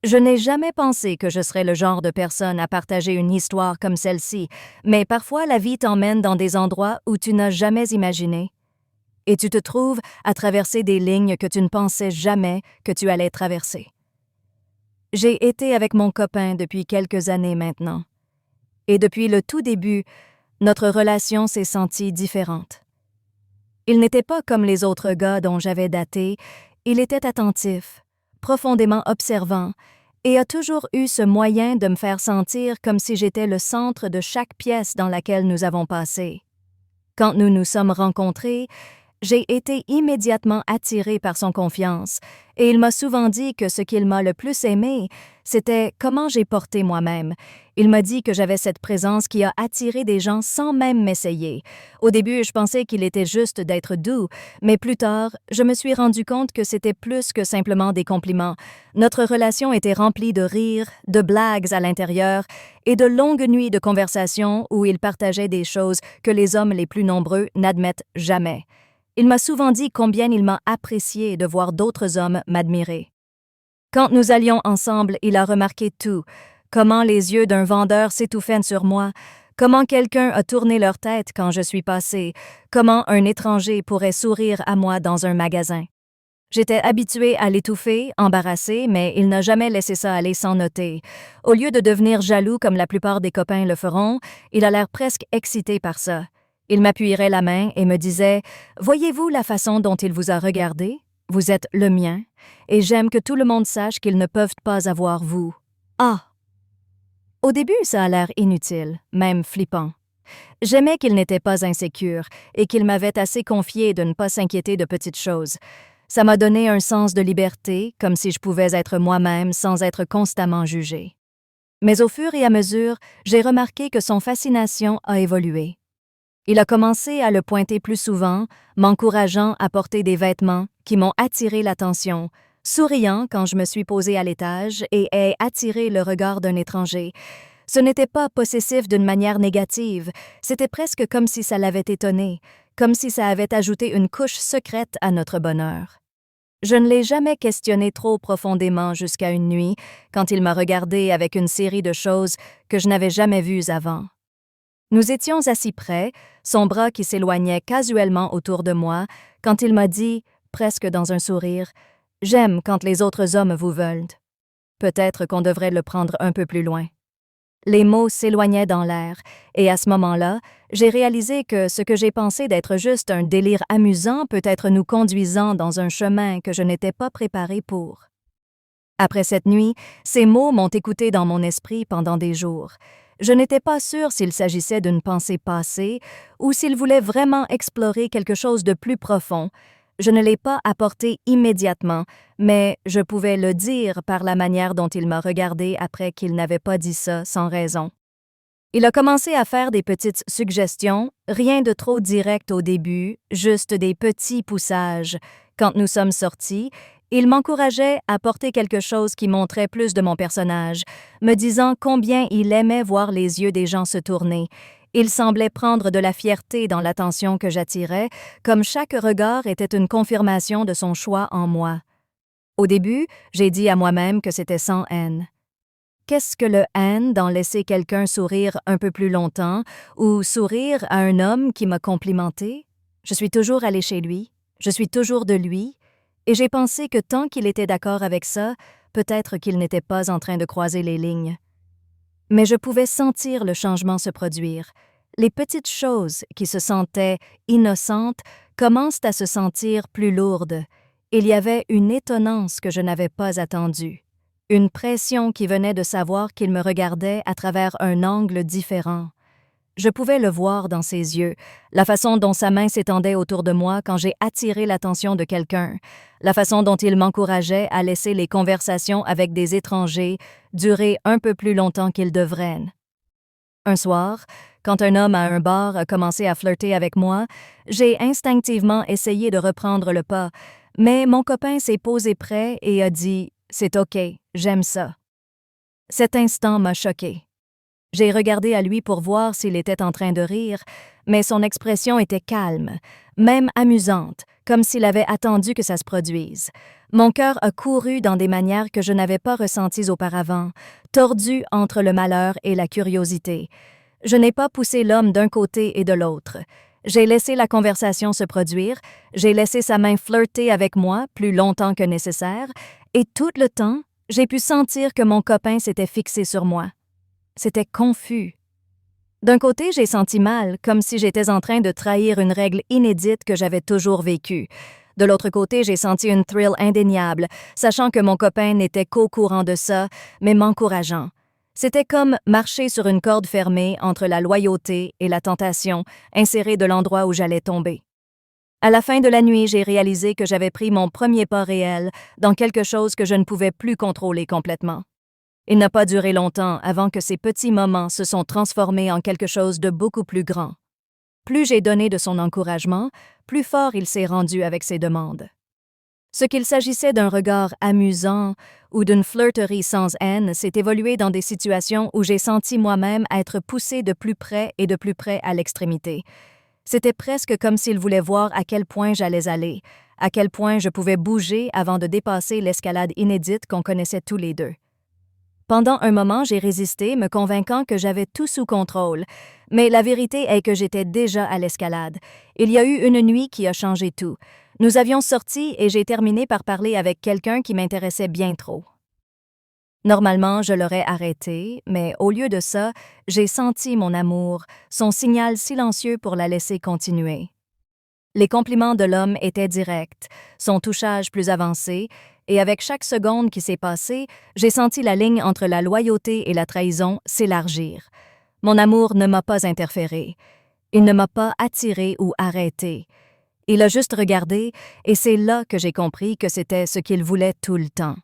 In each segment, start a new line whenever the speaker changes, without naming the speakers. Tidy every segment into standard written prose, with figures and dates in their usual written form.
Je n'ai jamais pensé que je serais le genre de personne à partager une histoire comme celle-ci, mais parfois la vie t'emmène dans des endroits où tu n'as jamais imaginé. Et tu te trouves à traverser des lignes que tu ne pensais jamais que tu allais traverser. J'ai été avec mon copain depuis quelques années maintenant. Et depuis le tout début, notre relation s'est sentie différente. Il n'était pas comme les autres gars dont j'avais daté, il était attentif, profondément observant, et a toujours eu ce moyen de me faire sentir comme si j'étais le centre de chaque pièce dans laquelle nous avons passé. Quand nous nous sommes rencontrés, j'ai été immédiatement attirée par son confiance, et il m'a souvent dit que ce qu'il m'a le plus aimé, c'était comment j'ai porté moi-même. Il m'a dit que j'avais cette présence qui a attiré des gens sans même m'essayer. Au début, je pensais qu'il était juste d'être doux, mais plus tard, je me suis rendu compte que c'était plus que simplement des compliments. Notre relation était remplie de rires, de blagues à l'intérieur, et de longues nuits de conversation où il partageait des choses que les hommes les plus nombreux n'admettent jamais. Il m'a souvent dit combien il m'a apprécié de voir d'autres hommes m'admirer. Quand nous allions ensemble, il a remarqué tout, comment les yeux d'un vendeur s'étouffaient sur moi, comment quelqu'un a tourné leur tête quand je suis passée, comment un étranger pourrait sourire à moi dans un magasin. J'étais habituée à l'étouffer, embarrassée, mais il n'a jamais laissé ça aller sans noter. Au lieu de devenir jaloux comme la plupart des copains le feront, il a l'air presque excité par ça. Il m'appuierait la main et me disait « Voyez-vous la façon dont il vous a regardé? Vous êtes le mien, et j'aime que tout le monde sache qu'ils ne peuvent pas avoir vous. » Ah! Au début, ça a l'air inutile, même flippant. J'aimais qu'il n'était pas insécure et qu'il m'avait assez confié de ne pas s'inquiéter de petites choses. Ça m'a donné un sens de liberté, comme si je pouvais être moi-même sans être constamment jugée. Mais au fur et à mesure, j'ai remarqué que son fascination a évolué. Il a commencé à le pointer plus souvent, m'encourageant à porter des vêtements qui m'ont attiré l'attention, souriant quand je me suis posée à l'étage et ait attiré le regard d'un étranger. Ce n'était pas possessif d'une manière négative, c'était presque comme si ça l'avait étonné, comme si ça avait ajouté une couche secrète à notre bonheur. Je ne l'ai jamais questionné trop profondément jusqu'à une nuit, quand il m'a regardée avec une série de choses que je n'avais jamais vues avant. Nous étions assis près, son bras qui s'éloignait casuellement autour de moi, quand il m'a dit, presque dans un sourire, « J'aime quand les autres hommes vous veulent. Peut-être qu'on devrait le prendre un peu plus loin. » Les mots s'éloignaient dans l'air, et à ce moment-là, j'ai réalisé que ce que j'ai pensé d'être juste un délire amusant peut être nous conduisant dans un chemin que je n'étais pas préparée pour. Après cette nuit, ces mots m'ont écouté dans mon esprit pendant des jours. Je n'étais pas sûre s'il s'agissait d'une pensée passée ou s'il voulait vraiment explorer quelque chose de plus profond. Je ne l'ai pas apporté immédiatement, mais je pouvais le dire par la manière dont il m'a regardé après qu'il n'avait pas dit ça sans raison. Il a commencé à faire des petites suggestions, rien de trop direct au début, juste des petits poussages. Quand nous sommes sortis, il m'encourageait à porter quelque chose qui montrait plus de mon personnage, me disant combien il aimait voir les yeux des gens se tourner. Il semblait prendre de la fierté dans l'attention que j'attirais, comme chaque regard était une confirmation de son choix en moi. Au début, j'ai dit à moi-même que c'était sans haine. Qu'est-ce que le haine d'en laisser quelqu'un sourire un peu plus longtemps ou sourire à un homme qui m'a complimenté? Je suis toujours allée chez lui, je suis toujours de lui, et j'ai pensé que tant qu'il était d'accord avec ça, peut-être qu'il n'était pas en train de croiser les lignes. Mais je pouvais sentir le changement se produire. Les petites choses qui se sentaient innocentes commencent à se sentir plus lourdes. Il y avait une étonnance que je n'avais pas attendue. Une pression qui venait de savoir qu'il me regardait à travers un angle différent. Je pouvais le voir dans ses yeux, la façon dont sa main s'étendait autour de moi quand j'ai attiré l'attention de quelqu'un, la façon dont il m'encourageait à laisser les conversations avec des étrangers durer un peu plus longtemps qu'ils devraient. Un soir, quand un homme à un bar a commencé à flirter avec moi, j'ai instinctivement essayé de reprendre le pas, mais mon copain s'est posé près et a dit « C'est OK, j'aime ça ». Cet instant m'a choquée. J'ai regardé à lui pour voir s'il était en train de rire, mais son expression était calme, même amusante, comme s'il avait attendu que ça se produise. Mon cœur a couru dans des manières que je n'avais pas ressenties auparavant, tordu entre le malheur et la curiosité. Je n'ai pas poussé l'homme d'un côté et de l'autre. J'ai laissé la conversation se produire, j'ai laissé sa main flirter avec moi plus longtemps que nécessaire, et tout le temps, j'ai pu sentir que mon copain s'était fixé sur moi. C'était confus. D'un côté, j'ai senti mal, comme si j'étais en train de trahir une règle inédite que j'avais toujours vécue. De l'autre côté, j'ai senti une thrill indéniable, sachant que mon copain n'était qu'au courant de ça, mais m'encourageant. C'était comme marcher sur une corde fermée entre la loyauté et la tentation, insérée de l'endroit où j'allais tomber. À la fin de la nuit, j'ai réalisé que j'avais pris mon premier pas réel dans quelque chose que je ne pouvais plus contrôler complètement. Il n'a pas duré longtemps avant que ces petits moments se sont transformés en quelque chose de beaucoup plus grand. Plus j'ai donné de son encouragement, plus fort il s'est rendu avec ses demandes. Ce qu'il s'agissait d'un regard amusant ou d'une flirterie sans haine s'est évolué dans des situations où j'ai senti moi-même être poussé de plus près et de plus près à l'extrémité. C'était presque comme s'il voulait voir à quel point j'allais aller, à quel point je pouvais bouger avant de dépasser l'escalade inédite qu'on connaissait tous les deux. Pendant un moment, j'ai résisté, me convainquant que j'avais tout sous contrôle, mais la vérité est que j'étais déjà à l'escalade. Il y a eu une nuit qui a changé tout. Nous avions sorti et j'ai terminé par parler avec quelqu'un qui m'intéressait bien trop. Normalement, je l'aurais arrêté, mais au lieu de ça, j'ai senti mon amour, son signal silencieux pour la laisser continuer. Les compliments de l'homme étaient directs, son touchage plus avancé, et avec chaque seconde qui s'est passée, j'ai senti la ligne entre la loyauté et la trahison s'élargir. Mon amour ne m'a pas interféré. Il ne m'a pas attiré ou arrêté. Il a juste regardé, et c'est là que j'ai compris que c'était ce qu'il voulait tout le temps.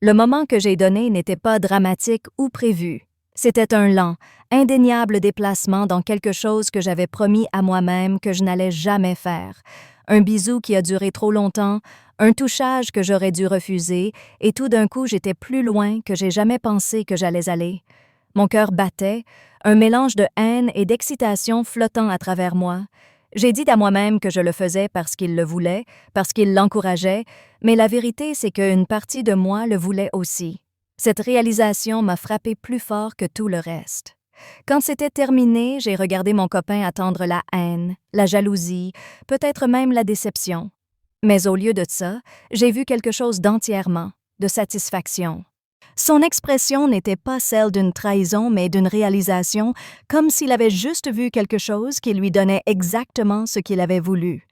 Le moment que j'ai donné n'était pas dramatique ou prévu. C'était un lent, indéniable déplacement dans quelque chose que j'avais promis à moi-même que je n'allais jamais faire. Un bisou qui a duré trop longtemps, un touchage que j'aurais dû refuser, et tout d'un coup j'étais plus loin que j'ai jamais pensé que j'allais aller. Mon cœur battait, un mélange de haine et d'excitation flottant à travers moi. J'ai dit à moi-même que je le faisais parce qu'il le voulait, parce qu'il l'encourageait, mais la vérité c'est qu'une partie de moi le voulait aussi. Cette réalisation m'a frappé plus fort que tout le reste. Quand c'était terminé, j'ai regardé mon copain attendre la haine, la jalousie, peut-être même la déception. Mais au lieu de ça, j'ai vu quelque chose d'entièrement, de satisfaction. Son expression n'était pas celle d'une trahison, mais d'une réalisation, comme s'il avait juste vu quelque chose qui lui donnait exactement ce qu'il avait voulu.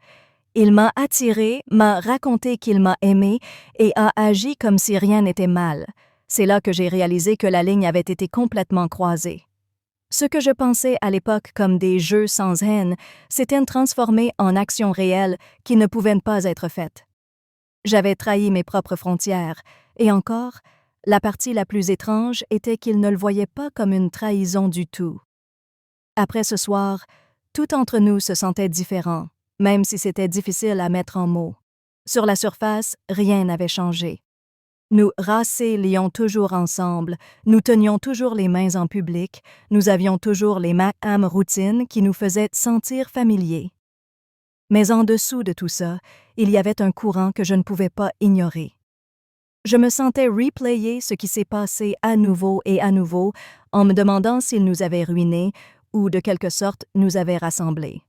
Il m'a attiré, m'a raconté qu'il m'a aimé et a agi comme si rien n'était mal. C'est là que j'ai réalisé que la ligne avait été complètement croisée. Ce que je pensais à l'époque comme des jeux sans haine s'étaient transformés en actions réelles qui ne pouvaient pas être faites. J'avais trahi mes propres frontières, et encore, la partie la plus étrange était qu'il ne le voyait pas comme une trahison du tout. Après ce soir, tout entre nous se sentait différent, même si c'était difficile à mettre en mots. Sur la surface, rien n'avait changé. Nous racélions toujours ensemble, nous tenions toujours les mains en public, nous avions toujours les mêmes routines qui nous faisaient sentir familiers. Mais en dessous de tout ça, il y avait un courant que je ne pouvais pas ignorer. Je me sentais replayer ce qui s'est passé à nouveau et à nouveau en me demandant s'il nous avait ruinés ou de quelque sorte nous avait rassemblés.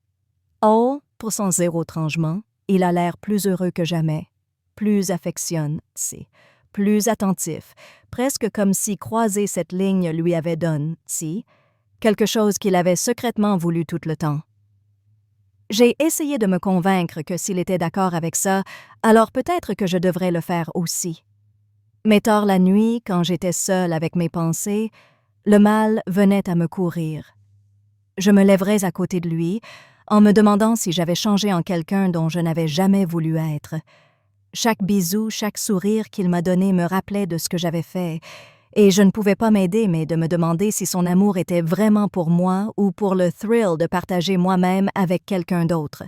Oh, pour son zéro changement, il a l'air plus heureux que jamais, plus affectionné, plus attentif, presque comme si croiser cette ligne lui avait donné, quelque chose qu'il avait secrètement voulu tout le temps. J'ai essayé de me convaincre que s'il était d'accord avec ça, alors peut-être que je devrais le faire aussi. Mais tard la nuit, quand j'étais seule avec mes pensées, le mal venait à me courir. Je me lèverais à côté de lui, en me demandant si j'avais changé en quelqu'un dont je n'avais jamais voulu être. Chaque bisou, chaque sourire qu'il m'a donné me rappelait de ce que j'avais fait, et je ne pouvais pas m'aider mais de me demander si son amour était vraiment pour moi ou pour le thrill de partager moi-même avec quelqu'un d'autre.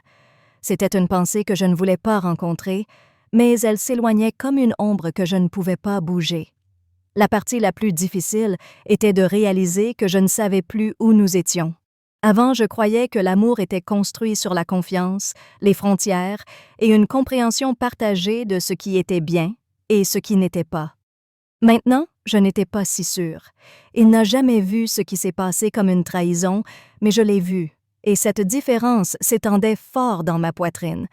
C'était une pensée que je ne voulais pas rencontrer, mais elle s'éloignait comme une ombre que je ne pouvais pas bouger. La partie la plus difficile était de réaliser que je ne savais plus où nous étions. Avant, je croyais que l'amour était construit sur la confiance, les frontières et une compréhension partagée de ce qui était bien et ce qui n'était pas. Maintenant, je n'étais pas si sûre. Il n'a jamais vu ce qui s'est passé comme une trahison, mais je l'ai vu, et cette différence s'étendait fort dans ma poitrine.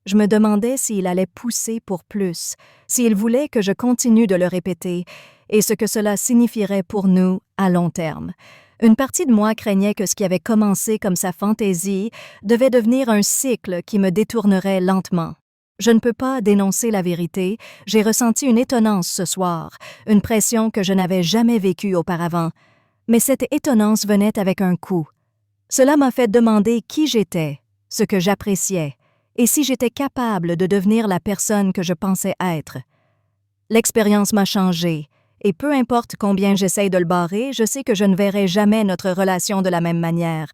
Je me demandais s'il allait pousser pour plus, s'il voulait que je continue de le répéter, et ce que cela signifierait pour nous à long terme. Une partie de moi craignait que ce qui avait commencé comme sa fantaisie devait devenir un cycle qui me détournerait lentement. Je ne peux pas dénoncer la vérité, j'ai ressenti une étonnance ce soir, une pression que je n'avais jamais vécue auparavant. Mais cette étonnance venait avec un coup. Cela m'a fait demander qui j'étais, ce que j'appréciais, et si j'étais capable de devenir la personne que je pensais être. L'expérience m'a changé, et peu importe combien j'essaye de le barrer, je sais que je ne verrai jamais notre relation de la même manière.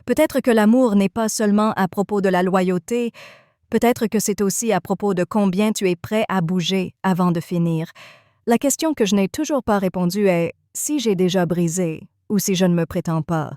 Peut-être que l'amour n'est pas seulement à propos de la loyauté, peut-être que c'est aussi à propos de combien tu es prêt à bouger avant de finir. La question que je n'ai toujours pas répondue est si j'ai déjà brisé ou si je ne me prétends pas.